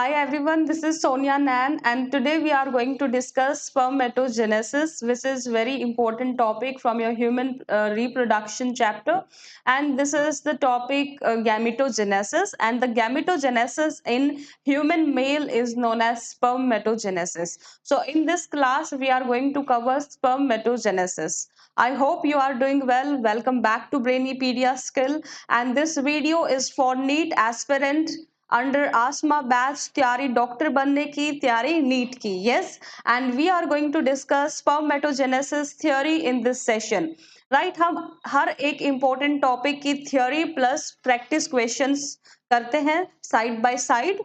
Hi everyone, this is Sonia Nan and today we are going to discuss spermatogenesis, which is very important topic from your human reproduction chapter. And this is the topic gametogenesis, and the gametogenesis in human male is known as spermatogenesis. So in this class we are going to cover spermatogenesis. I hope you are doing well. Welcome back to Brainipedia Skill, and this video is for NEET aspirant under Aasma batch तैयारी doctor बनने की तैयारी NEET की. Yes, and we are going to discuss spermatogenesis theory in this session. Right, हम हर एक important topic की theory plus practice questions करते हैं साइड बाय साइड.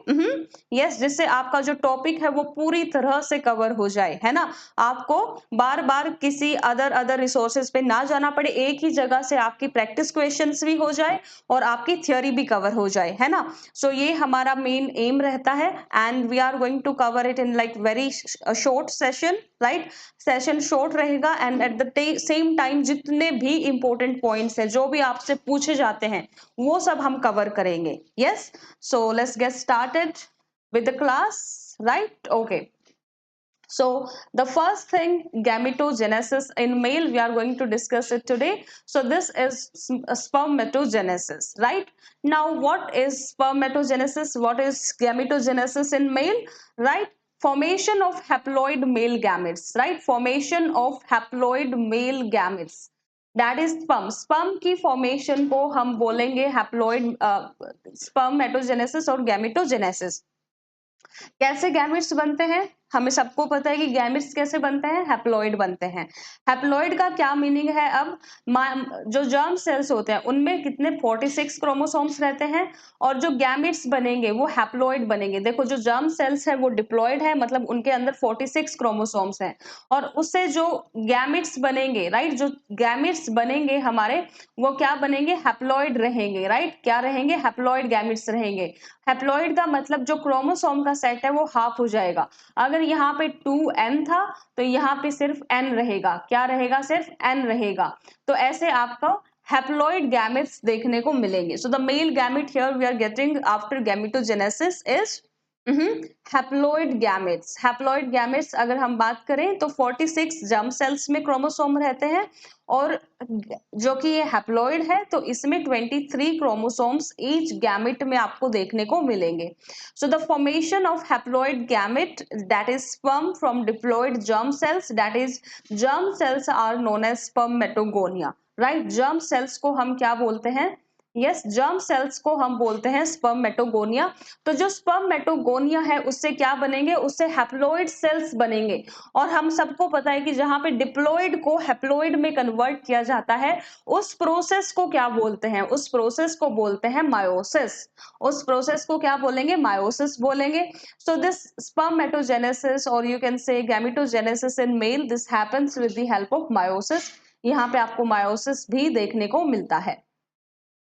यस, जिससे आपका जो टॉपिक है वो पूरी तरह से कवर हो जाए, है ना. आपको बार बार किसी अदर रिसोर्सेज पे ना जाना पड़े, एक ही जगह से आपकी प्रैक्टिस क्वेश्चंस भी हो जाए और आपकी थ्योरी भी कवर हो जाए, है ना. सो ये हमारा मेन एम रहता है and we are going to cover it in like very short session. Right, session short रहेगा and at the same time जितने भी इंपॉर्टेंट पॉइंट्स है जो भी आपसे पूछे जाते हैं वो सब हम कवर करेंगे. Yes, so let's get started with the class. Right, okay. So the first thing, gametogenesis in male, we are going to discuss it today. So this is spermatogenesis, right? Now what is spermatogenesis? What is gametogenesis in male? Right, formation of haploid male gametes. Right, formation of haploid male gametes, that is sperm की formation को हम बोलेंगे haploid spermatogenesis और gametogenesis. कैसे gametes बनते हैं? हमें सबको पता है कि गैमेट्स कैसे बनते हैं, हैप्लॉइड बनते हैं. हैप्लॉइड का क्या मीनिंग है? अब जो जर्म सेल्स होते हैं उनमें कितने 46 क्रोमोसोम्स रहते हैं और जो गैमेट्स बनेंगे वो हैप्लॉइड बनेंगे. देखो, जो जर्म सेल्स है वो डिप्लॉइड है, मतलब उनके अंदर 46 क्रोमोसोम्स हैं और उससे जो गैमेट्स बनेंगे, राइट, जो गैमेट्स बनेंगे हमारे वो क्या बनेंगे? हैप्लॉइड रहेंगे. राइट, क्या रहेंगे? हैप्लॉइड गैमेट्स रहेंगे. हैप्लॉइड का मतलब जो क्रोमोसोम का सेट है वो हाफ हो जाएगा. अगर यहाँ पे 2n था तो यहाँ पे सिर्फ n रहेगा. क्या रहेगा? सिर्फ n रहेगा. तो ऐसे आपको हैप्लॉइड गैमेट्स देखने को मिलेंगे. So the male gamete here we are getting after gametogenesis is haploid gametes. Haploid gametes अगर हम बात करें तो 46 जर्म सेल्स में क्रोमोसोम रहते हैं और जो कि ये हैप्लॉइड है तो इसमें 23 क्रोमोसोम्स ईच गैमेट में आपको देखने को मिलेंगे. So the formation of haploid gamete, that is sperm from diploid germ cells, that is germ cells are known as spermatogonia. Right, germ cells को हम क्या बोलते हैं? यस, जर्म सेल्स को हम बोलते हैं स्पर्मेटोगोनिया. तो जो स्पर्मेटोगोनिया है उससे क्या बनेंगे? उससे हैप्लॉइड सेल्स बनेंगे. और हम सबको पता है कि जहां पे डिप्लॉइड को हैप्लॉइड में कन्वर्ट किया जाता है उस प्रोसेस को क्या बोलते हैं? उस प्रोसेस को बोलते हैं मायोसिस. उस प्रोसेस को क्या बोलेंगे? मायोसिस बोलेंगे. सो दिस स्पर्मेटोजेनेसिस और you can say gametogenesis in male, this happens with the help of meiosis. यहाँ पे आपको मायोसिस भी देखने को मिलता है.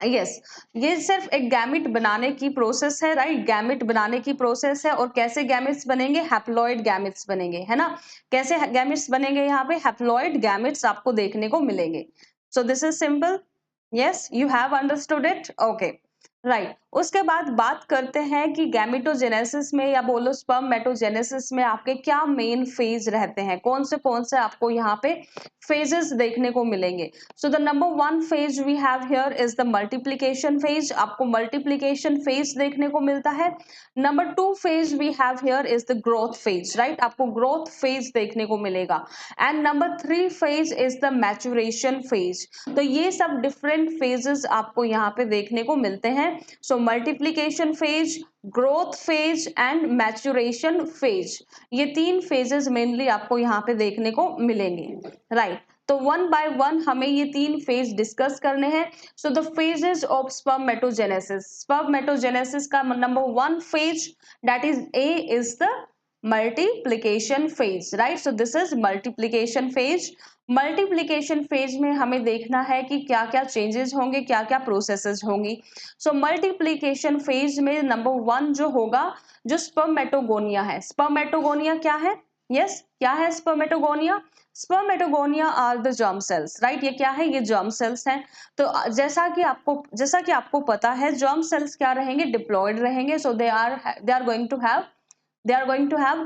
यस, ये सिर्फ एक गैमेट बनाने की प्रोसेस है. राइट, गैमेट बनाने की प्रोसेस है. और कैसे गैमेट्स बनेंगे? हैप्लॉइड गैमेट्स बनेंगे, है ना. कैसे गैमेट्स बनेंगे? यहाँ पे हैप्लॉइड गैमेट्स आपको देखने को मिलेंगे. सो this is simple. Yes, you have understood it. Okay, right. उसके बाद बात करते हैं कि गैमेटोजेनेसिस में या बोलो स्पर्मेटोजेनेसिस में आपके क्या मेन फेज रहते हैं, कौन से आपको यहाँ पे फेजेस देखने को मिलेंगे. So the number 1 phase we have here is the multiplication phase. आपको मल्टीप्लिकेशन फेज देखने को मिलता है. Number 2 phase we have here is the growth phase. Right, आपको ग्रोथ फेज देखने को मिलेगा. And number 3 phase is the maturation phase. तो ये सब डिफरेंट फेजेस आपको यहाँ पे देखने को मिलते हैं. So multiplication phase, growth phase and maturation phase, ये 3 फेजेस मेनली आपको यहाँ पे देखने को मिलेंगे. राइट, तो वन बाय वन हमें ये 3 फेज डिस्कस करने हैं. So the phases of spermatogenesis. Spermatogenesis का number 1 phase, that is a, is the multiplication phase. Right, so this is multiplication phase. Multiplication phase में हमें देखना है कि क्या क्या चेंजेस होंगे, क्या क्या प्रोसेसेस होंगी. सो मल्टीप्लिकेशन फेज में नंबर 1 जो होगा, जो स्पर्मेटोगोनिया है. स्पर्मेटोगोनिया क्या है? यस, क्या है spermatogonia? Spermatogonia are the germ cells, right. ये क्या है, ये जर्म सेल्स हैं। तो जैसा कि आपको पता है जर्म सेल्स क्या रहेंगे, डिप्लॉयड रहेंगे। So they are going to have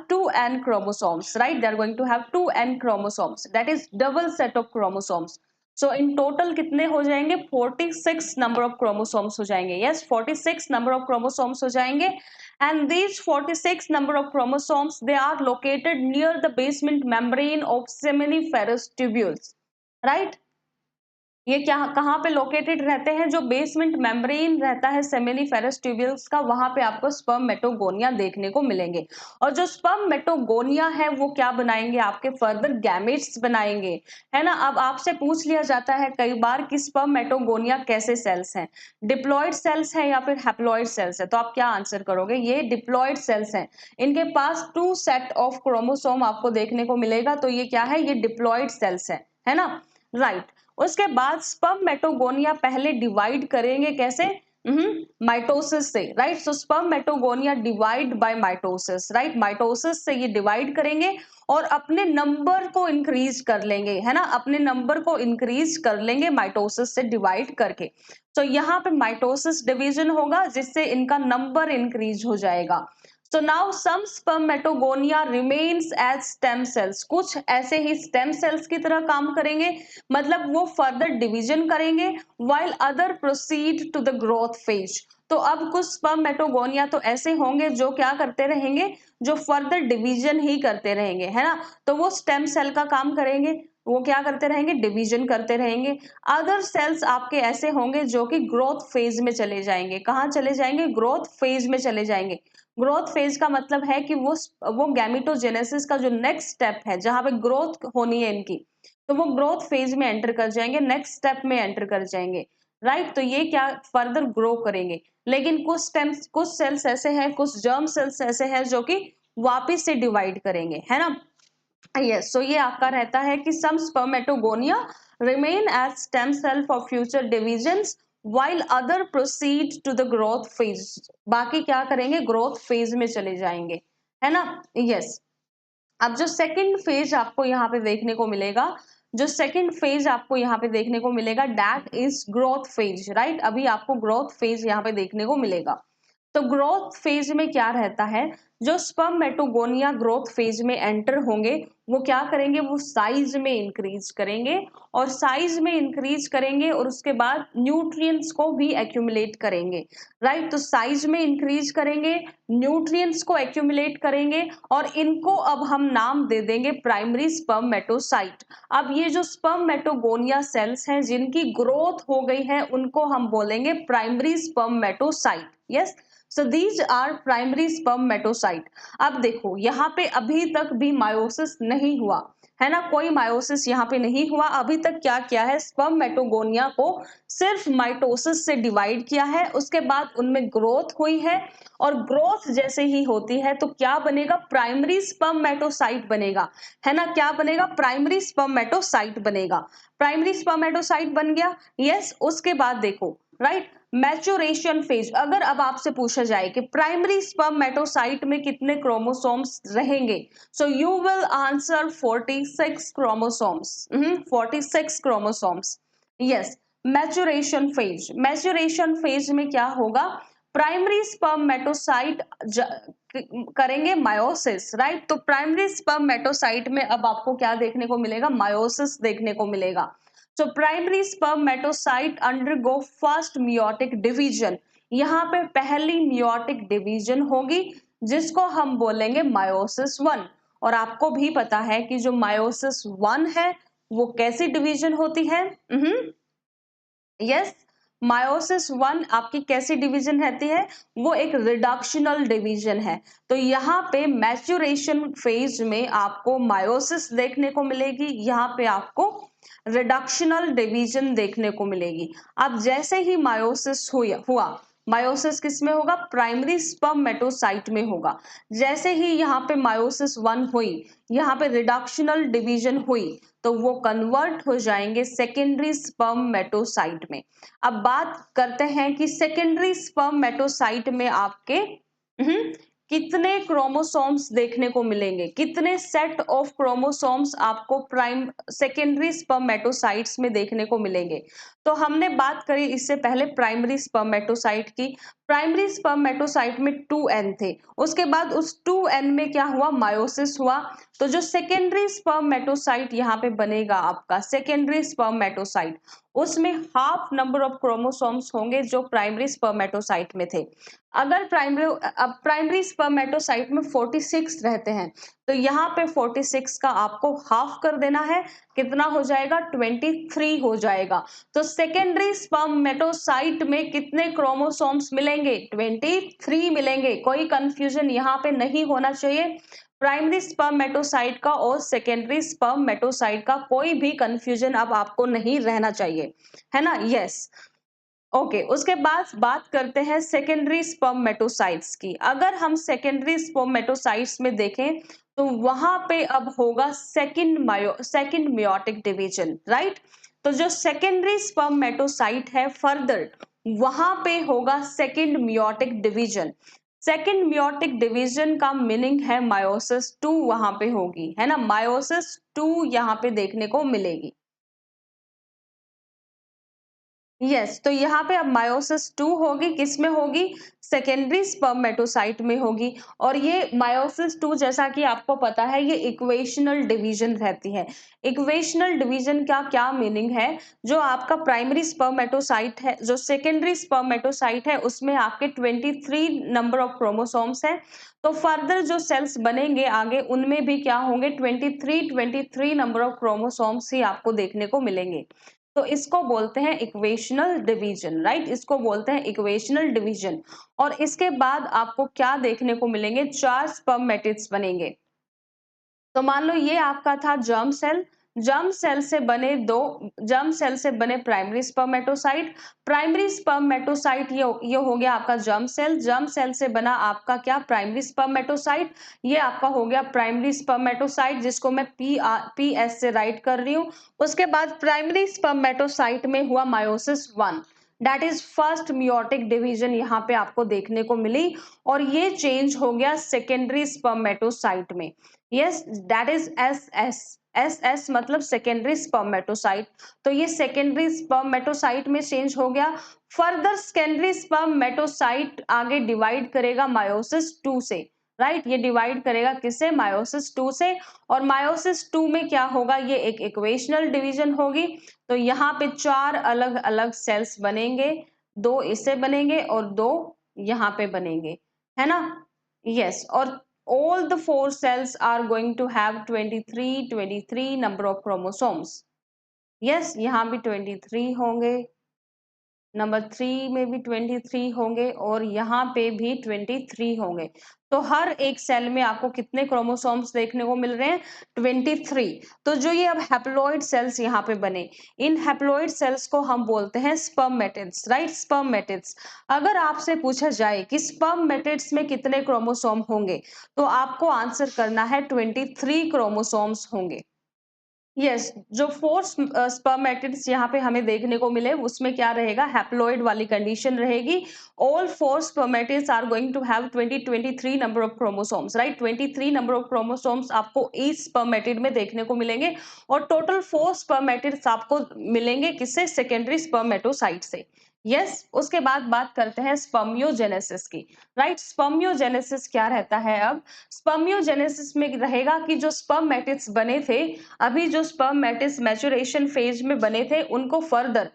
two n chromosomes, right? They are going to have two n chromosomes, that is double set of chromosomes. So in total कितने हो जाएंगे, 46 number of chromosomes हो जाएंगे। Yes, 46 number of chromosomes हो जाएंगे। And these 46 number of chromosomes, they are located near the basement membrane of seminiferous tubules, right? ये क्या कहाँ पे लोकेटेड रहते हैं, जो बेसमेंट मेम्ब्रेन रहता है सेमिनिफेरस ट्यूब्यूल्स का, वहां पे आपको स्पर्मेटोगोनिया देखने को मिलेंगे। और जो स्पर्मेटोगोनिया है वो क्या बनाएंगे, आपके फर्दर गैमेट्स बनाएंगे, है ना। अब आपसे पूछ लिया जाता है कई बार कि स्पर्मेटोगोनिया कैसे सेल्स हैं, डिप्लॉयड सेल्स है या फिर हैप्लॉयड सेल्स है, तो आप क्या आंसर करोगे, ये डिप्लॉयड सेल्स हैं। इनके पास 2 सेट ऑफ क्रोमोसोम आपको देखने को मिलेगा, तो ये क्या है, ये डिप्लॉयड सेल्स है ना, राइट। उसके बाद स्पर्मेटोगोनिया पहले डिवाइड करेंगे कैसे, माइटोसिस से, right. So spermatogonia divide by mitosis, right. Mitosis से ये डिवाइड करेंगे और अपने नंबर को इंक्रीज कर लेंगे, है ना, अपने नंबर को इंक्रीज कर लेंगे माइटोसिस से डिवाइड करके। तो यहाँ पे माइटोसिस डिवीजन होगा जिससे इनका नंबर इंक्रीज हो जाएगा। So now some spermatogonia remains as stem cells, कुछ ऐसे ही stem cells की तरह काम करेंगे, मतलब वो फर्दर डिवीजन करेंगे, while other proceed to the growth phase। तो अब कुछ स्पर्मेटोगोनिया तो ऐसे होंगे जो क्या करते रहेंगे, जो फर्दर डिवीजन ही करते रहेंगे, है ना। तो वो स्टेम सेल का काम करेंगे, वो क्या करते रहेंगे, डिवीजन करते रहेंगे। अदर सेल्स आपके ऐसे होंगे जो कि ग्रोथ फेज में चले जाएंगे, कहाँ चले जाएंगे, ग्रोथ फेज में चले जाएंगे। ग्रोथ फेज का मतलब है कि वो गैमेटोजेनेसिस का जो नेक्स्ट स्टेप है, जहां पे ग्रोथ होनी है इनकी, तो वो ग्रोथ फेज में एंटर कर जाएंगे, नेक्स्ट स्टेप में एंटर कर जाएंगे, राइट। तो ये क्या फर्दर ग्रो करेंगे। लेकिन कुछ सेल्स ऐसे हैं, कुछ जर्म सेल्स ऐसे हैं जो कि वापिस से डिवाइड करेंगे, है ना। यस, सो ये आपका रहता है कि some spermatogonia remain as stem cell for future divisions while other proceed to the growth phase। बाकी क्या करेंगे, ग्रोथ फेज में चले जाएंगे, है ना। यस, अब जो सेकंड फेज आपको यहाँ पे देखने को मिलेगा, जो सेकंड फेज आपको यहाँ पे देखने को मिलेगा, that is growth phase, right. अभी आपको ग्रोथ फेज यहाँ पे देखने को मिलेगा। तो ग्रोथ फेज में क्या रहता है, जो स्पर्मेटोगोनिया ग्रोथ फेज में एंटर होंगे, वो क्या करेंगे, वो साइज में इंक्रीज करेंगे, और साइज में इंक्रीज करेंगे और उसके बाद न्यूट्रिएंट्स को भी एक्यूमुलेट करेंगे, राइट। तो साइज में इंक्रीज करेंगे, न्यूट्रिएंट्स को एक्यूमुलेट करेंगे, और इनको अब हम नाम दे देंगे प्राइमरी स्पर्मेटोसाइट। अब ये जो स्पर्मेटोगोनिया सेल्स हैं जिनकी ग्रोथ हो गई है, उनको हम बोलेंगे primary spermatocyte. Yes, so these are primary spermatocyte. अब देखो यहाँ पे अभी तक भी मायोसिस नहीं हुआ, है ना, कोई मायोसिस यहाँ पे नहीं हुआ। अभी तक क्या किया है, स्पर्मेटोगोनिया को सिर्फ माइटोसिस से डिवाइड किया है, उसके बाद उनमें ग्रोथ हुई है, और ग्रोथ जैसे ही होती है तो क्या बनेगा, प्राइमरी स्पर्मेटोसाइट बनेगा, है ना। क्या बनेगा, प्राइमरी स्पर्मेटोसाइट बनेगा। प्राइमरी स्पर्मेटोसाइट बन गया। यस, उसके बाद देखो, राइट, मैच्योरेशन फेज। अगर अब आपसे पूछा जाए कि प्राइमरी स्पर्मेटोसाइट में कितने क्रोमोसोम्स रहेंगे, so you will answer 46 chromosomes. 46 chromosomes. Yes, maturation phase, maturation phase में क्या होगा, प्राइमरी स्पर्मेटोसाइट करेंगे मायोसिस, राइट। तो प्राइमरी स्पर्मेटोसाइट में अब आपको क्या देखने को मिलेगा, मायोसिस देखने को मिलेगा। So primary spermatocyte undergo first meiotic division। यहाँ पे पहली meiotic division होगी जिसको हम बोलेंगे meiosis 1। और आपको भी पता है कि जो meiosis 1 है वो कैसी डिवीजन होती है, यस, मायोसिस 1 आपकी कैसी डिवीजन रहती है, वो एक रिडक्शनल डिवीजन है। तो यहाँ पे मैच्योरेशन फेज में आपको मायोसिस देखने को मिलेगी, यहाँ पे आपको रिडक्शनल डिवीजन देखने को मिलेगी। अब जैसे ही मायोसिस हुआ, मायोसिस किस में होगा, प्राइमरी स्पर्मेटोसाइट में होगा। जैसे ही यहाँ पे मायोसिस 1 हुई, यहाँ पे रिडक्शनल डिवीजन हुई, तो वो कन्वर्ट हो जाएंगे सेकेंडरी स्पर्मेटोसाइट में। अब बात करते हैं कि सेकेंडरी स्पर्मेटोसाइट में आपके कितने क्रोमोसोम्स देखने को मिलेंगे, कितने सेट ऑफ क्रोमोसोम्स आपको प्राइम सेकेंडरी स्पर्मेटोसाइट्स में देखने को मिलेंगे। तो हमने बात करी इससे पहले प्राइमरी स्पर्मेटोसाइट की। प्राइमरी स्पर्मेटोसाइट में 2n थे, उसके बाद उस 2n में क्या हुआ, मायोसिस हुआ। तो जो सेकेंडरी स्पर्मेटोसाइट यहाँ पे बनेगा आपका सेकेंडरी स्पर्मेटोसाइट, उसमें हाफ नंबर ऑफ क्रोमोसोम्स होंगे जो प्राइमरी स्पर्मेटोसाइट में थे। अगर प्राइमरी स्पर्मेटोसाइट में 46 रहते हैं, तो यहाँ पे 46 का आपको हाफ कर देना है, कितना हो जाएगा, 23 हो जाएगा। तो सेकेंडरी स्पर्मेटोसाइट में कितने क्रोमोसोम्स मिलेंगे, 23 मिलेंगे। कोई कंफ्यूजन यहाँ पे नहीं होना चाहिए। प्राइमरी स्पर्मेटोसाइट का और सेकेंडरी स्पर्मेटोसाइट का कोई भी कंफ्यूजन अब आपको नहीं रहना चाहिए, है ना। Yes, okay. उसके बाद बात करते हैं सेकेंडरी स्पर्मेटोसाइट्स की। अगर हम सेकेंडरी स्पर्मेटोसाइट्स में देखें तो वहां पे अब होगा सेकंड मियोटिक डिवीजन, राइट। तो जो सेकेंडरी स्पर्मेटोसाइट है फर्दर वहां पे होगा second meiotic division. Second meiotic division का मीनिंग है मायोसिस 2 वहां पे होगी, है ना, मायोसिस 2 यहाँ पे देखने को मिलेगी। यस, तो यहाँ पे अब मायोसिस 2 होगी, किसमें होगी, सेकेंडरी स्पर्मेटोसाइट में होगी। और ये मायोसिस 2 जैसा कि आपको पता है ये इक्वेशनल डिवीजन रहती है। इक्वेशनल डिवीजन का क्या मीनिंग है, जो आपका प्राइमरी स्पर्मेटोसाइट है, जो सेकेंडरी स्पर्मेटोसाइट है उसमें आपके 23 नंबर ऑफ क्रोमोसोम्स है। तो फर्दर जो सेल्स बनेंगे आगे उनमें भी क्या होंगे, 23 नंबर ऑफ क्रोमोसोम्स ही आपको देखने को मिलेंगे। तो इसको बोलते हैं इक्वेशनल डिवीजन, राइट, इसको बोलते हैं इक्वेशनल डिवीजन। और इसके बाद आपको क्या देखने को मिलेंगे, 4 स्पर्मेटिड्स बनेंगे। तो मान लो ये आपका था जर्म सेल, जर्म सेल से बने दो, जर्म सेल से बने प्राइमरी स्पर्मेटोसाइट, प्राइमरी स्पर्मेटोसाइट ये हो गया आपका जर्म सेल, जर्म सेल से बना आपका क्या, प्राइमरी स्पर्मेटोसाइट, ये आपका हो गया प्राइमरी स्पर्मेटोसाइट जिसको मैं पी एस से राइट कर रही हूँ। उसके बाद प्राइमरी स्पर्मेटोसाइट में हुआ meiosis 1, that is first meiotic division यहाँ पे आपको देखने को मिली। और ये चेंज हो गया सेकेंडरी स्पर्मेटोसाइट में। Yes, that is S S मतलब सेकेंडरी स्पर्मेटोसाइट। तो ये सेकेंडरी स्पर्मेटोसाइट में चेंज हो गया। फर्दर सेकेंडरी स्पर्मेटोसाइट आगे डिवाइड करेगा मायोसिस 2 से, राइट, ये डिवाइड करेगा किससे, मायोसिस 2 से। और मायोसिस 2 में क्या होगा, ये एक इक्वेशनल डिवीजन होगी। तो यहाँ पे 4 अलग अलग सेल्स बनेंगे, 2 इससे बनेंगे और 2 यहाँ पे बनेंगे, है ना। यस, और all the 4 cells are going to have 23 number of chromosomes। yes, यहाँ भी 23 होंगे, नंबर 3 में भी 23 होंगे और यहाँ पे भी 23 होंगे। तो हर एक सेल में आपको कितने क्रोमोसोम्स देखने को मिल रहे हैं, 23। तो जो ये अब हैप्लॉइड सेल्स यहाँ पे बने, इन हैप्लॉइड सेल्स को हम बोलते हैं स्पर्मेटिड्स, राइट, स्पर्मेटिड्स। अगर आपसे पूछा जाए कि स्पर्मेटिड्स में कितने क्रोमोसोम होंगे, तो आपको आंसर करना है 23 क्रोमोसोम्स होंगे। यस, जो 4 स्पर्मेटिड्स यहाँ पे हमें देखने को मिले उसमें क्या रहेगा, हैप्लॉइड वाली कंडीशन रहेगी। All 4 spermatids are going to have 23 number of chromosomes, right, 23 number of chromosomes आपको ईच स्पर्मेटिड में देखने को मिलेंगे। और टोटल 4 स्पर्मेटिड्स आपको मिलेंगे किससे, सेकेंडरी स्पर्मेटोसाइट से। यस, उसके बाद बात करते हैं स्पर्मियोजेनेसिस की, राइट। स्पर्मियोजेनेसिस क्या रहता है, अब स्पर्मियोजेनेसिस में रहेगा कि जो स्पर्मेटिड्स बने थे, अभी जो स्पर्मेटिड्स मैच्योरेशन फेज में बने थे उनको फर्दर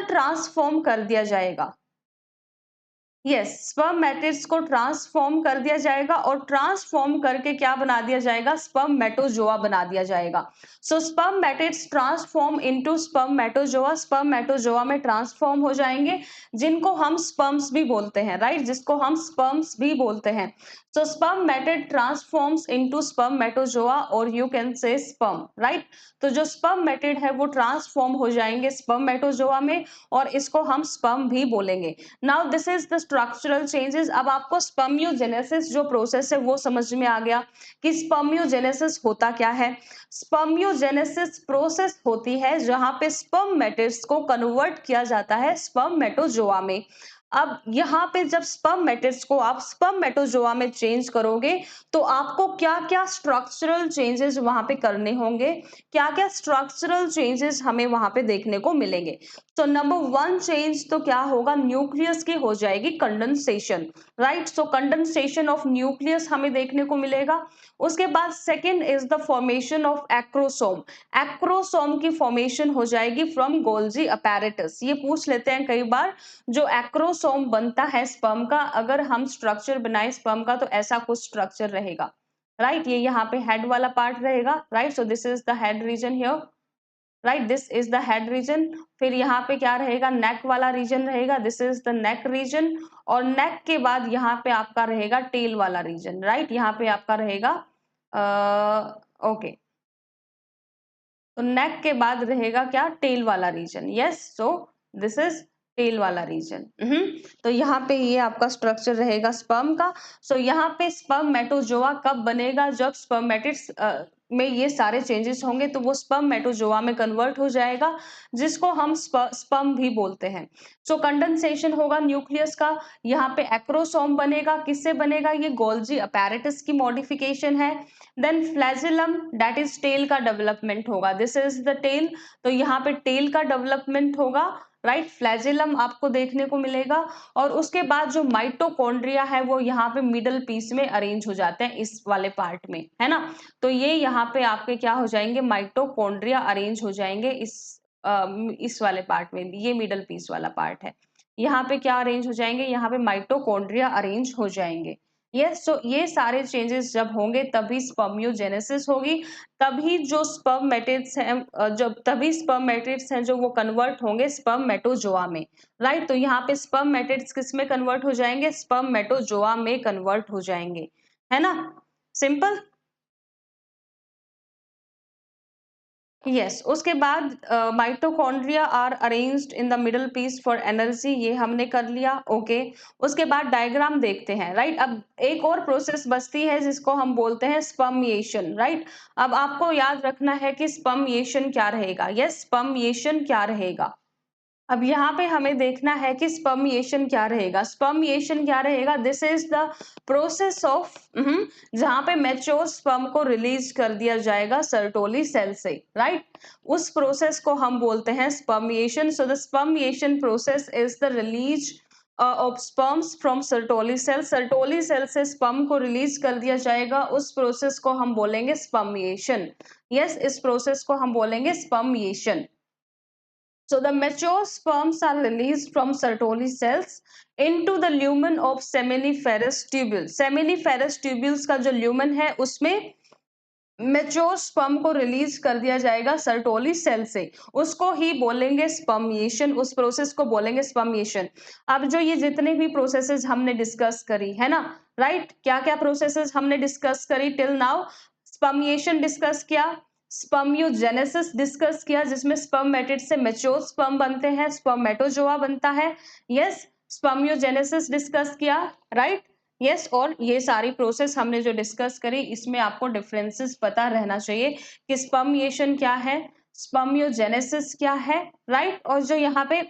ट्रांसफॉर्म कर दिया जाएगा। यस, स्पर्मेटिड्स को ट्रांसफॉर्म कर दिया जाएगा और ट्रांसफॉर्म करके क्या बना दिया जाएगा, स्पर्मेटोजोआ बना दिया जाएगा। So spermatids transform into spermatozoa, spermatozoa में ट्रांसफॉर्म हो जाएंगे, जिनको हम स्पर्म्स भी बोलते हैं, राइट, जिसको हम स्पर्म्स भी बोलते हैं। सो स्पर्मेटिड ट्रांसफॉर्म्स इनटू स्पर्मेटोजोआ और यू कैन से स्पर्म, राइट। तो जो स्पर्मेटिड है वो ट्रांसफॉर्म हो जाएंगे स्पर्मेटोजोआ में और इसको हम स्पर्म भी बोलेंगे। Now this is the structural changes. अब आपको स्पर्मियोजेनेसिस जो प्रोसेस है वो समझ में आ गया कि स्पर्मियोजेनेसिस होता क्या है। स्पर्मियोजेनेसिस प्रोसेस होती है जहां पे स्पर्मेटिड्स को कन्वर्ट किया जाता है स्पर्मेटोजोआ में। अब यहाँ पे जब स्पर्म मैट्रिक्स को आप स्पर्मेटोजोआ में चेंज करोगे, तो आपको क्या-क्या स्ट्रक्चरल चेंजेस वहाँ पे करने होंगे, क्या-क्या स्ट्रक्चरल चेंजेस हमें वहाँ पे देखने को मिलेंगे। तो नंबर 1 चेंज तो क्या होगा, न्यूक्लियस की हो जाएगी condensation, right? So condensation of nucleus हमें देखने को मिलेगा। उसके बाद second is the formation of acrosome. Acrosome की फॉर्मेशन हो जाएगी फ्रॉम गोल्जी अपैरेटस। ये पूछ लेते हैं कई बार, जो एक्रोसोम बनता है स्पर्म का, अगर हम स्ट्रक्चर बनाए स्पर्म का तो ऐसा कुछ स्ट्रक्चर रहेगा, राइट? ये यहाँ पे हेड वाला पार्ट रहेगा, right? So this is the head region here, right? This is the head region. फिर यहाँ पे क्या रहेगा, नेक वाला रीजन रहेगा, this is the neck region. और नेक के बाद यहाँ पे आपका रहेगा टेल वाला रीजन, राइट? यहाँ पे आपका रहेगा ओके, तो नेक के बाद रहेगा क्या, टेल वाला region. Yes, so this is tail वाला रीजन। तो यहाँ पे ये आपका स्ट्रक्चर रहेगा स्पर्म का। सो यहाँ पे स्पर्मेटोजोआ कब बनेगा, जब स्पर्मेटिड्स में ये सारे चेंजेस होंगे तो वो स्पर्मेटोजोआ में कन्वर्ट हो जाएगा, जिसको हम स्पर्म भी बोलते हैं। सो कंडेंसेशन होगा न्यूक्लियस का, यहाँ पे एक्रोसोम बनेगा, किससे बनेगा, ये गोल्जी अपैरेटस की मॉडिफिकेशन है। Then flagellum, that is tail का डेवलपमेंट होगा, दिस इज द टेल। तो यहाँ पे टेल का डेवलपमेंट होगा, राइट? फ्लैजिलम आपको देखने को मिलेगा। और उसके बाद जो माइटोकॉन्ड्रिया है वो यहाँ पे मिडल पीस में अरेंज हो जाते हैं, इस वाले पार्ट में, है ना? तो ये यहाँ पे आपके क्या हो जाएंगे, माइटोकॉन्ड्रिया अरेंज हो जाएंगे इस वाले पार्ट में, ये मिडल पीस वाला पार्ट है। यहाँ पे क्या अरेंज हो जाएंगे, यहाँ पे माइटोकॉन्ड्रिया अरेंज हो जाएंगे। यस, सो ये सारे चेंजेस जब होंगे तभी स्पर्मियोजेनेसिस होगी, तभी जो स्पर्मेटिड्स हैं जब तभी स्पर्मेटिड्स हैं जो वो कन्वर्ट होंगे स्पर्मेटोजोआ में, राइट? तो यहाँ पे स्पर्मेटिड्स किस में कन्वर्ट हो जाएंगे, स्पर्मेटोजोआ में कन्वर्ट हो जाएंगे, है ना? सिंपल। यस, उसके बाद mitochondria are arranged in the middle piece for energy, ये हमने कर लिया। ओके, उसके बाद डायग्राम देखते हैं, राइट? अब एक और प्रोसेस बचती है जिसको हम बोलते हैं स्पर्मिएशन, राइट? अब आपको याद रखना है कि स्पर्मिएशन क्या रहेगा। यस, स्पर्मिएशन क्या रहेगा। अब यहाँ पे हमें देखना है कि स्पर्मिएशन क्या रहेगा। स्पर्मिएशन क्या रहेगा, this is the process of, जहाँ पे मैच्योर स्पर्म को रिलीज कर दिया जाएगा सर्टोली सेल से, राइट? उस प्रोसेस को हम बोलते हैं spermiation. So the spermiation process is the release of sperms from Sertoli cell. Sertoli cell से स्पर्म को रिलीज कर दिया जाएगा, उस प्रोसेस को हम बोलेंगे स्पर्मिएशन। यस, इस प्रोसेस को हम बोलेंगे spermiation. So the mature sperms are released from Sertoli cells into the lumen of seminiferous tubules. Seminiferous tubules का जो lumen है उसमें मेच्योर स्पर्म को रिलीज कर दिया जाएगा सर्टोली सेल से, उसको ही बोलेंगे स्पर्मिएशन, उस प्रोसेस को बोलेंगे स्पर्मिएशन। अब जो ये जितने भी प्रोसेसेस हमने डिस्कस करी है ना, राइट? क्या क्या प्रोसेसेस हमने डिस्कस करी टिल नाउ, स्पर्मिएशन डिस्कस किया, स्पर्मियोजेनेसिस डिस्कस किया जिसमें स्पर्मेटिड से मेच्योर स्पर्म बनते हैं, स्पर्मेटोजोआ बनता है। यस, स्पर्मियोजेनेसिस डिस्कस किया, राइट? यस, और ये सारी प्रोसेस हमने जो डिस्कस करी इसमें आपको डिफरेंसेस पता रहना चाहिए कि स्पर्मिएशन क्या है, स्पर्मियोजेनेसिस क्या है, राइट? और जो यहाँ पे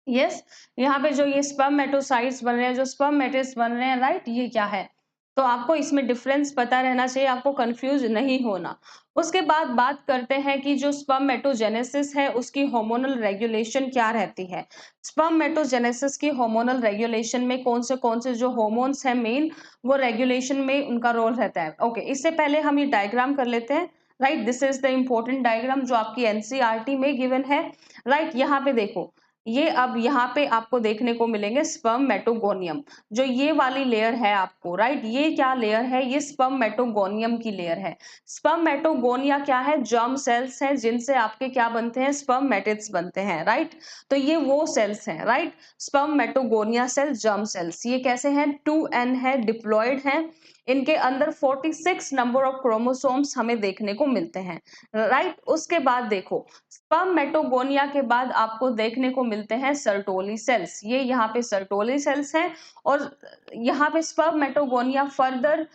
यस, यहाँ पे जो ये स्पर्मेटोसाइट्स बन रहे हैं, जो स्पर्मेटिड्स बन रहे हैं, राइट, ये क्या है? तो आपको इसमें डिफरेंस पता रहना चाहिए, आपको कंफ्यूज नहीं होना। उसके बाद बात करते हैं कि जो स्पर्मेटोजेनेसिस है उसकी हार्मोनल रेगुलेशन क्या रहती है। स्पर्मेटोजेनेसिस की हार्मोनल रेगुलेशन में कौन से जो हार्मोन्स हैं मेन, वो रेगुलेशन में उनका रोल रहता है। ओके, इससे पहले हम ये डायग्राम कर लेते हैं, right? This is the important diagram जो आपकी एनसीईआरटी में गिवन है, राइट? यहाँ पे देखो, ये अब यहाँ पे आपको देखने को मिलेंगे स्पर्मेटोगोनियम, जो ये वाली लेयर है आपको, राइट? ये क्या लेयर है, ये स्पर्मेटोगोनियम की लेयर है। स्पर्मेटोगोनिया क्या है, जर्म सेल्स हैं जिनसे आपके क्या बनते हैं, स्पर्मेटिड्स बनते हैं, राइट? तो ये वो सेल्स हैं, right? Spermatogonia cell, germ cells, ये कैसे हैं, 2n है, डिप्लॉयड हैं, इनके अंदर 46 नंबर ऑफ क्रोमोसोम्स हमें देखने को मिलते हैं, राइट? उसके बाद देखो, स्पर्मेटोगोनिया के बाद आपको देखने को मिलते हैं सर्टोली सेल्स, ये यहाँ पे सर्टोली सेल्स हैं। और यहाँ पे स्पर्मेटोगोनिया फर्दर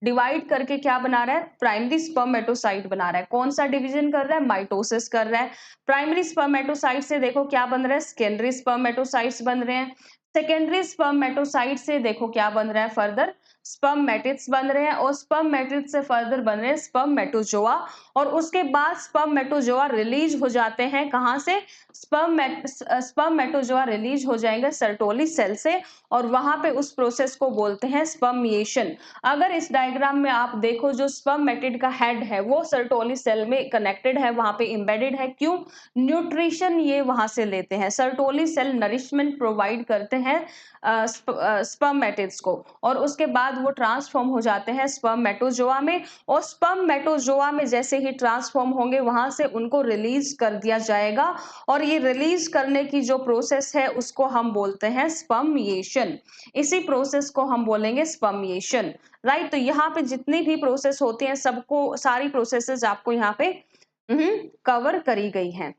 डिवाइड करके क्या बना रहा है, प्राइमरी स्पर्मेटोसाइट बना रहा है। कौन सा डिवीजन कर रहा है, माइटोसिस कर रहा है। प्राइमरी स्पर्मेटोसाइट से देखो क्या बन रहा है, सेकेंडरी स्पर्मेटोसाइट्स बन रहे हैं। सेकेंडरी स्पर्मेटोसाइट से देखो क्या बन रहा है, फर्दर स्पर्मेटिड्स बन रहे हैं, और स्पर्मेटिड्स से फर्दर बन रहे हैं स्पर्मेटोजोआ। और उसके बाद स्पर्मेटोजोआ रिलीज हो जाते हैं कहां से, स्पर्मेटोजोआ रिलीज हो जाएंगे सर्टोली सेल से, और वहां पे उस प्रोसेस को बोलते हैं स्पर्मिएशन। अगर इस डायग्राम में आप देखो, जो स्पर्मेटिड का हेड है वो सर्टोली सेल में कनेक्टेड है, वहां पे एम्बेडेड है। क्यों, न्यूट्रिशन ये वहां से लेते हैं, सर्टोली सेल नरिशमेंट प्रोवाइड करते हैं स्पर्मेटिड्स को, और उसके बाद वो ट्रांसफॉर्म हो जाते हैं स्पर्मेटोजोआ में, और स्पर्मेटोजोआ में जैसे ही ट्रांसफॉर्म होंगे वहां से उनको रिलीज कर दिया जाएगा, और ये रिलीज करने की जो प्रोसेस है उसको हम बोलते हैं स्पर्मिएशन। इसी प्रोसेस को हम बोलेंगे स्पर्मिएशन, राइट। तो यहाँ पे जितनी भी प्रोसेस होती हैं सबको, सारी प्रोसेसेस आपको यहाँ पे कवर करी गई हैं।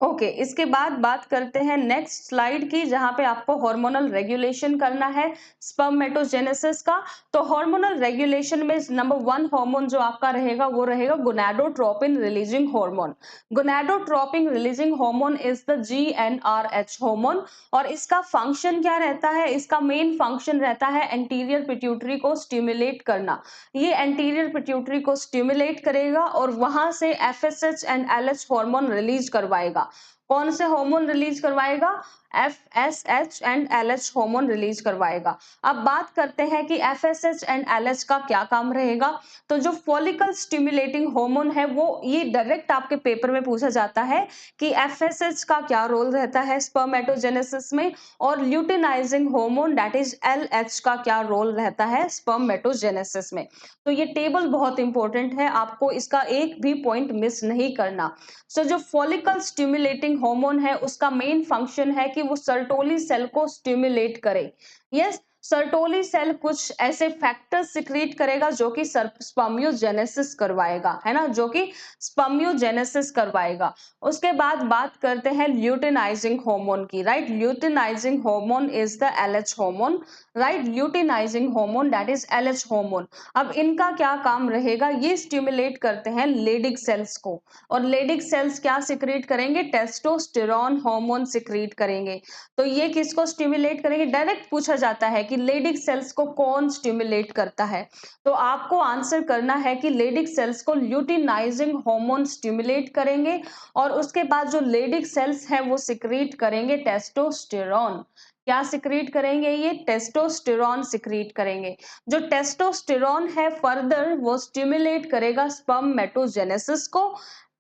ओके, इसके बाद बात करते हैं नेक्स्ट स्लाइड की, जहां पे आपको हार्मोनल रेगुलेशन करना है स्पर्मेटोजेनेसिस का। तो हार्मोनल रेगुलेशन में नंबर 1 हार्मोन जो आपका रहेगा वो रहेगा gonadotropin releasing hormone. Gonadotropin releasing hormone is the GnRH hormone, और इसका फंक्शन क्या रहता है, इसका मेन फंक्शन रहता है एंटीरियर पिट्यूटरी को स्टिमुलेट करना। ये एंटीरियर पिट्यूटरी को स्टिमुलेट करेगा और वहां से FSH and LH hormone release करवाएगा। कौन से हार्मोन रिलीज करवाएगा, FSH and LH hormone release करवाएगा। अब बात करते हैं कि FSH एंड LH का क्या काम रहेगा। तो जो फॉलिकल स्टिमुलेटिंग हार्मोन है वो, ये डायरेक्ट आपके पेपर में पूछा जाता है कि FSH का क्या रोल रहता है स्पर्मेटोजेनेसिस में, और luteinizing hormone that is LH का क्या रोल रहता है स्पर्मेटोजेनेसिस में। तो ये टेबल बहुत इंपॉर्टेंट है, आपको इसका एक भी पॉइंट मिस नहीं करना। सो जो फॉलिकल स्टिमुलेटिंग हार्मोन है उसका मेन फंक्शन है कि वो सर्टोली सेल को स्टिमुलेट करे। यस, सर्टोली सेल कुछ ऐसे फैक्टर्स सिक्रीट करेगा जो कि स्पर्मियोजेनेसिस करवाएगा, है ना, जो कि स्पर्मियोजेनेसिस करवाएगा। उसके बाद बात करते हैं ल्यूटिनाइजिंग हार्मोन की, right. Luteinizing hormone is the LH hormone, right. Luteinizing hormone that is LH hormone. अब इनका क्या काम रहेगा, ये स्टिमुलेट करते हैं लेडिक सेल्स को, और लेडिक सेल्स क्या सिक्रीट करेंगे, टेस्टोस्टेरॉन हार्मोन सिक्रीट करेंगे। तो ये किसको स्टिमुलेट करेंगे, डायरेक्ट पूछा जाता है कि लेडिक सेल्स को कौन स्टिमुलेट करता है। तो आपको आंसर करना है कि लेडिक सेल्स को ल्यूटिनाइजिंग हार्मोन स्टिमुलेट करेंगे, और उसके बाद जो लेडिक सेल्स हैं वो सिक्रीट करेंगे टेस्टोस्टेरॉन। क्या सिक्रीट करेंगे, ये टेस्टोस्टेरॉन सिक्रीट करेंगे। जो टेस्टोस्टेरॉन है फर्दर वो स्टिमुलेट करेगा स्पर्मेटोजेनेसिस को,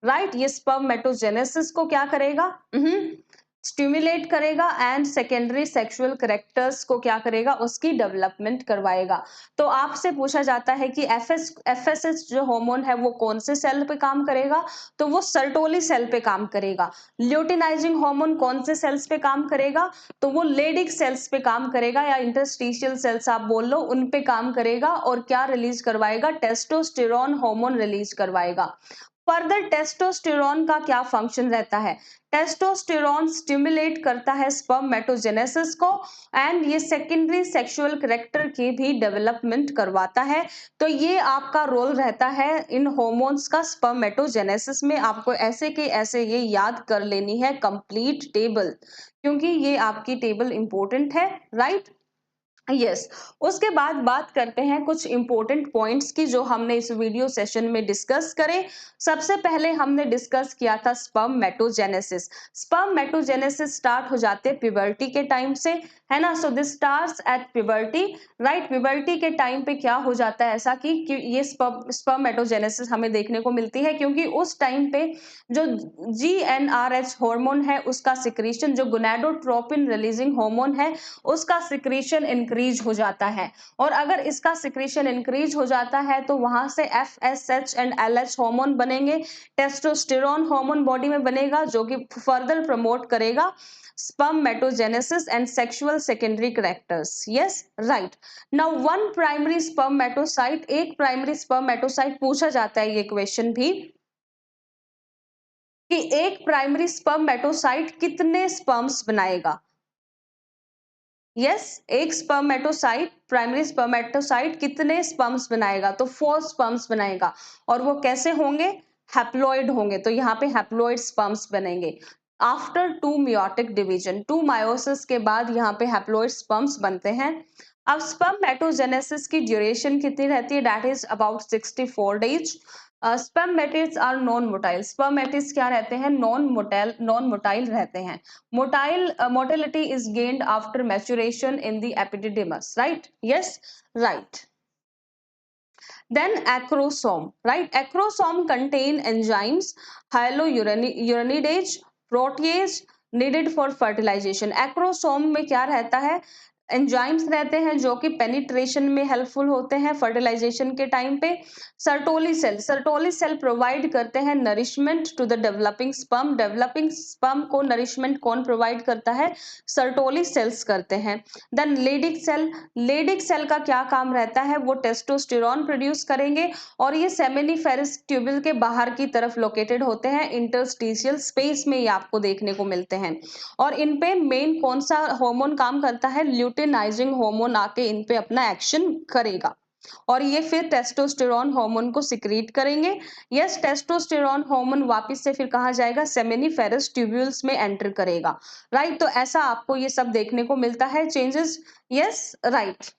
राइट। ये स्पर्मेटोजेनेसिस को क्या करेगा, स्टिमुलेट करेगा, एंड सेकेंडरी सेक्सुअल कैरेक्टर्स को क्या करेगा, उसकी डेवलपमेंट करवाएगा। तो आपसे पूछा जाता है कि FSH जो हार्मोन है वो कौन से सेल पे काम करेगा, तो वो सर्टोली सेल पे काम करेगा। ल्यूटिनाइजिंग हार्मोन कौन से सेल्स पे काम करेगा, तो वो लेडिक सेल्स पे काम करेगा, या इंटरस्टिशियल सेल्स आप बोल लो, उन पे काम करेगा, और क्या रिलीज करवाएगा, टेस्टोस्टेरॉन हार्मोन रिलीज करवाएगा। फर्दर टेस्टोस्टेरॉन का क्या फंक्शन रहता है, टेस्टोस्टेरॉन स्टिमुलेट करता है स्पर्मेटोजेनेसिस को, एंड ये सेकेंडरी सेक्सुअल कैरेक्टर की भी डेवलपमेंट करवाता है। तो ये आपका रोल रहता है इन हार्मोन्स का स्पर्मेटोजेनेसिस में। आपको ऐसे के ऐसे ये याद कर लेनी है कंप्लीट टेबल, क्योंकि ये आपकी टेबल इंपॉर्टेंट है, राइट। यस, उसके बाद बात करते हैं कुछ इंपॉर्टेंट पॉइंट्स की जो हमने इस वीडियो सेशन में डिस्कस करें। सबसे पहले हमने डिस्कस किया था स्पर्मेटोजेनेसिस। स्पर्मेटोजेनेसिस स्टार्ट हो जाते हैं प्यूबर्टी के टाइम से, है ना। So this starts at puberty, right. Puberty के टाइम पे क्या हो जाता है ऐसा कि ये स्पर्मेटोजेनेसिस हमें देखने को मिलती है, क्योंकि उस टाइम पे जो GnRH हार्मोन है उसका सिक्रीशन, जो गोनाडोट्रोपिन रिलीजिंग हार्मोन है उसका सिक्रीशन इंक्रीज हो जाता है, और अगर इसका सिक्रीशन इंक्रीज हो जाता है तो वहां से FSH एंड LH हार्मोन बनेंगे, टेस्टोस्टेरॉन हार्मोन बॉडी में बनेगा जो कि फर्दर प्रमोट करेगा spermatogenesis and sexual secondary characters. Yes, right. Now one primary spermatocyte, एक प्राइमरी स्पर्मेटोसाइट पूछा जाता है ये क्वेश्चन भी, कि एक प्राइमरी स्पर्मेटोसाइट कितने स्पर्म्स बनाएगा। यस, एक स्पर्मेटोसाइट, प्राइमरी स्पर्मेटोसाइट कितने स्पर्म्स बनाएगा? तो 4 स्पर्म्स बनाएगा। और वो कैसे होंगे? हैप्लॉइड होंगे। तो यहाँ पे हैप्लॉइड स्पर्म्स बनेंगे। आफ्टर 2 मेयोटिक डिवीजन, 2 मायोसिस के बाद यहाँ पे हैप्लॉइड स्पर्म्स बनते हैं। अब स्पर्मेटोजेनेसिस की ड्यूरेशन कितनी रहती है? That is about 64 days. Spermatids are non motile. Spermatids क्या रहते हैं? नॉन मोटाइल रहते हैं। Motility is gained after maturation in the epididymis, right? Yes, right. Then acrosome, right? Acrosome contain enzymes, hyaluronidase, protease needed for fertilization. Acrosome में क्या रहता है? Enzymes रहते हैं जो कि पेनिट्रेशन में हेल्पफुल होते हैं फर्टिलाइजेशन के टाइम पे। सर्टोली सेल प्रोवाइड करते हैं nourishment to the developing sperm. Developing sperm को नरिशमेंट कौन प्रोवाइड करता है? सर्टोली सेल्स करते हैं। देन लेडिक सेल का क्या काम रहता है? वो टेस्टोस्टेरॉन प्रोड्यूस करेंगे और ये सेमिनिफेरस ट्यूबल के बाहर की तरफ लोकेटेड होते हैं, इंटरस्टिशियल स्पेस में ये आपको देखने को मिलते हैं। और इन पे मेन कौन सा हार्मोन काम करता है? ल्यूटिनाइजिंग हार्मोन आके इन पे अपना एक्शन करेगा और ये फिर टेस्टोस्टेरॉन हार्मोन को सिक्रीट करेंगे। यस, टेस्टोस्टेरॉन हार्मोन वापस से फिर कहा जाएगा सेमिनिफेरस ट्यूब्यूल्स में एंटर करेगा। राइट, तो ऐसा आपको ये सब देखने को मिलता है चेंजेस। Yes, right.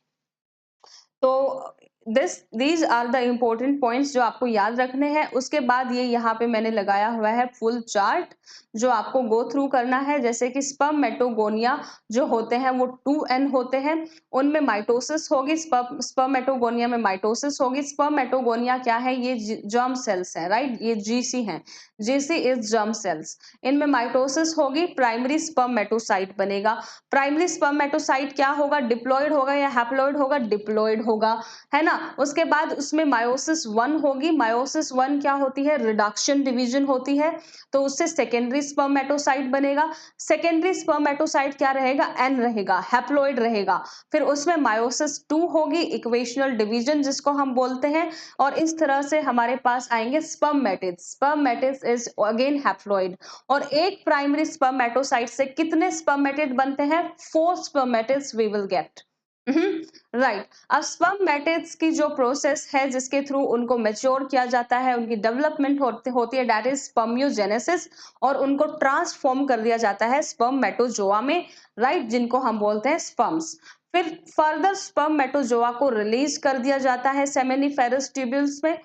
तो these are the important points जो आपको याद रखने हैं। उसके बाद ये यहाँ पे मैंने लगाया हुआ है फुल चार्ट जो आपको गो थ्रू करना है। जैसे कि स्पर्मेटोगोनिया जो होते हैं वो 2n होते हैं, उनमें माइटोसिस होगी। स्पर्मेटोगोनिया में माइटोसिस होगी। स्पर्मेटोगोनिया क्या है? ये जर्म सेल्स है, राइट? ये जीसी हैं। GC is germ sales. इनमें माइटोसिस होगी, प्राइमरी स्पर्मेटोसाइट बनेगा। प्राइमरी स्पर्मेटोसाइट क्या होगा? डिप्लॉयड होगा या हैप्लॉयड होगा? डिप्लॉयड होगा, है ना? उसके बाद उसमें मायोसिस 1 होगी। मायोसिस 1 क्या होती है? रिडक्शन डिवीजन होती है, तो उससे सेकेंडरी स्पर्मेटोसाइट बनेगा। सेकेंडरी स्पर्मेटोसाइट क्या रहेगा? एन रहेगा, हैप्लॉयड रहेगा। फिर उसमें मायोसिस 2 होगी, इक्वेशनल डिवीजन जिसको हम बोलते हैं। और इस तरह से हमारे पास आएंगे spermatids. Spermatids is again haploid. और एक प्राइमरी स्पर्मेटोसाइट से कितने स्पर्मेटिड बनते हैं? 4 spermatids we will get. Right. अब स्पर्मेटिड्स की जो प्रोसेस है जिसके थ्रू उनको मैच्योर किया जाता है, उनकी डेवलपमेंट होती है, दैट इज स्पर्मियोजेनेसिस। और उनको ट्रांसफॉर्म कर दिया जाता है स्पर्मेटोजोआ में, राइट, जिनको हम बोलते हैं स्पर्म्स। फिर फर्दर स्पर्मेटोजोआ को रिलीज कर दिया जाता है सेमिनिफेरस ट्यूब्यूल्स में।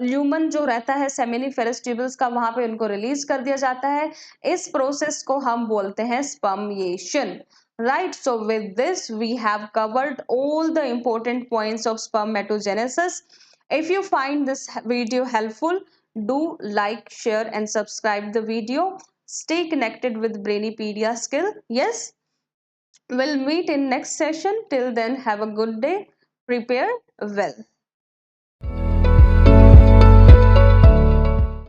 ल्यूमन जो रहता है सेमिनिफेरस ट्यूब्यूल्स का, वहां पे उनको रिलीज कर दिया जाता है। इस प्रोसेस को हम बोलते हैं spermiation. Right, so with this we have covered all the important points of spermatogenesis. If you find this video helpful, do like, share and subscribe the video. Stay connected with Brainipedia skill. Yes, we'll meet in next session. Till then, have a good day. Prepare well.